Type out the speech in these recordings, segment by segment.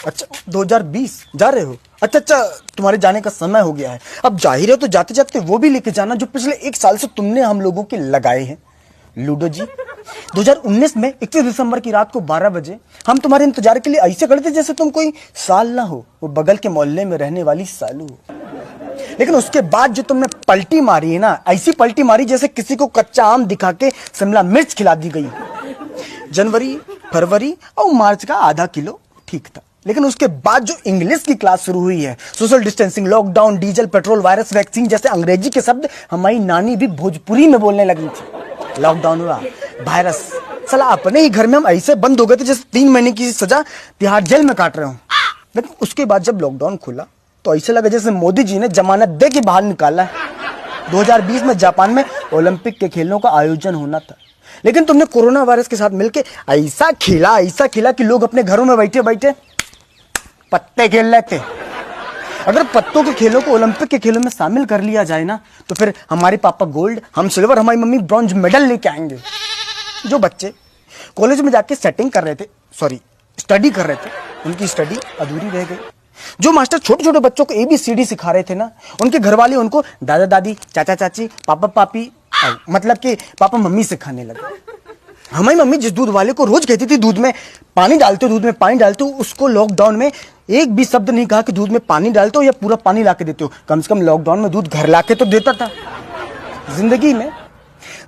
अच्छा 2020 जा रहे हो? अच्छा, तुम्हारे जाने का समय हो गया है। अब जा ही रहे हो तो जाते जाते वो भी लेके जाना जो पिछले 1 साल से तुमने हम लोगों के लगाए हैं। लूडो जी, 2019 में 31 दिसंबर की रात को 12 बजे हम तुम्हारे इंतजार के लिए ऐसे खड़े थे जैसे तुम कोई साल ना हो, वो बगल के मोहल्ले में रहने वाली सालू हो। लेकिन उसके बाद जो तुमने पलटी मारी है ना, ऐसी पलटी मारी जैसे किसी को कच्चा आम दिखा के शिमला मिर्च खिला दी गई। जनवरी, फरवरी और मार्च का आधा किलो ठीक था, लेकिन उसके बाद जो इंग्लिश की क्लास शुरू हुई है, social distancing, lockdown, diesel, petrol, virus, vaccine जैसे अंग्रेजी के शब्द हमारी नानी भी भोजपुरी में बोलने लगी थी। लॉकडाउन हुआ, वायरस, साला अपने ही घर में हम ऐसे बंद हो गए थे जैसे 3 महीने की सजा तिहाड़ जेल में काट रहे हो। लेकिन उसके बाद जब लॉकडाउन खुला तो ऐसे लगा जैसे मोदी जी ने जमानत दे के बाहर निकाला है। 2020 में जापान में ओलंपिक के खेलों का आयोजन होना था, लेकिन तुमने कोरोना वायरस के साथ मिलकर ऐसा खेला कि लोग अपने घरों में बैठे बैठे पत्ते खेल रहे थे। अगर पत्तों के खेलों को ओलंपिक के खेलों में शामिल कर लिया जाए ना, तो फिर हमारे पापा गोल्ड, हम सिल्वर, हमारी मम्मी ब्रॉन्ज मेडल लेके आएंगे। जो बच्चे कॉलेज में जाके स्टडी कर रहे थे, उनकी स्टडी अधूरी रह गई। जो मास्टर छोटे छोटे बच्चों को ABCD सिखा रहे थे ना, उनके घर वाले उनको दादा दादी, चाचा चाची, पापा पापी, मतलब कि पापा मम्मी सिखाने लगे। हमारी मम्मी जिस दूध वाले को रोज कहती थी दूध में पानी डालते हो, उसको लॉकडाउन में एक भी शब्द नहीं कहा कि दूध में पानी डालते हो या पूरा पानी लाके देते हो। कम से कम लॉकडाउन में दूध घर लाके तो देता था।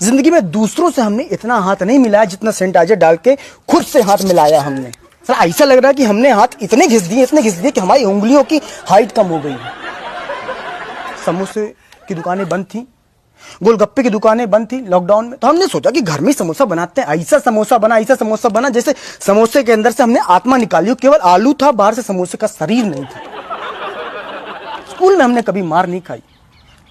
जिंदगी में दूसरों से हमने इतना हाथ नहीं मिलाया जितना सैनिटाइजर डाल के खुद से हाथ मिलाया हमने। सर ऐसा लग रहा है कि हमने हाथ इतने घिस दिए कि हमारी उंगलियों की हाइट कम हो गई। समोसे की दुकानें बंद थी, गोलगप्पे की दुकानें बंद थी लॉकडाउन में, तो हमने सोचा कि घर में समोसा बनाते हैं। ऐसा समोसा बना जैसे समोसे के अंदर से हमने आत्मा निकाली हो, केवल आलू था, बाहर से समोसे का शरीर नहीं था। स्कूल में हमने कभी मार नहीं खाई।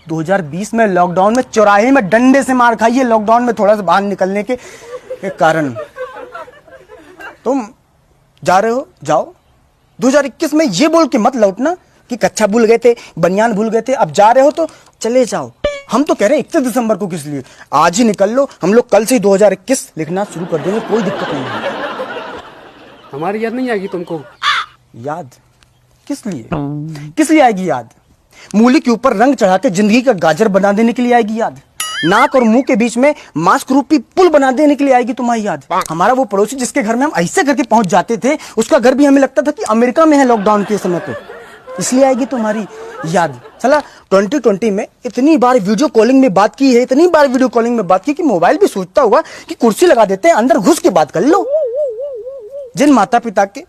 2020 में लॉकडाउन में चौराहे में डंडे से मार खाई है, लॉकडाउन में थोड़ा सा बाहर निकलने के कारण। तुम जा रहे हो, जाओ। 2021 में ये बोल के मत लौटना कि कच्छा भूल गए थे, बनियान भूल गए थे। अब जा रहे हो तो चले जाओ। हम तो कह रहे हैं 31 दिसंबर को किस लिए, आज ही निकल लो। हम लोग कल से ही 2021 लिखना शुरू कर देंगे, कोई दिक्कत नहीं है। हमारी याद नहीं आएगी तुमको? याद किस लिए आएगी याद? मूली के ऊपर रंग चढ़ा के जिंदगी का गाजर बना देने के लिए आएगी याद? नाक और मुंह के बीच में मास्क रूपी पुल बना देने के लिए आएगी तुम्हारी याद? हमारा वो पड़ोसी जिसके घर में हम ऐसे करके पहुंच जाते थे, उसका घर भी हमें लगता था कि अमेरिका में है लॉकडाउन के समय पे, इसलिए आएगी तुम्हारी याद? चला 2020 में इतनी बार वीडियो कॉलिंग में बात की है, कि मोबाइल भी सोचता हुआ कि कुर्सी लगा देते हैं, अंदर घुस के बात कर लो। जिन माता पिता के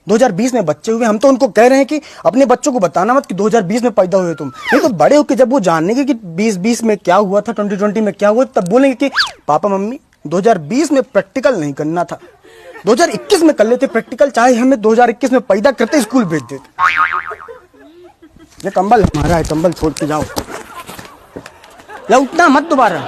2020 में बच्चे हुए, हम तो उनको कह रहे हैं कि अपने बच्चों को बताना मत कि 2020 में पैदा हुए तुम, नहीं तो बड़े होकर जब वो जानेंगे कि 2020 में क्या हुआ था, 2020 में क्या हुआ, तब बोलेंगे कि पापा मम्मी 2020 में प्रैक्टिकल नहीं करना था, 2021 में कर लेते प्रैक्टिकल, चाहे हमें 2021 में पैदा करते स्कूल भेज देते। ये कंबल हमारा है, कंबल छोड़ के जाओ, लौटना मत दोबारा।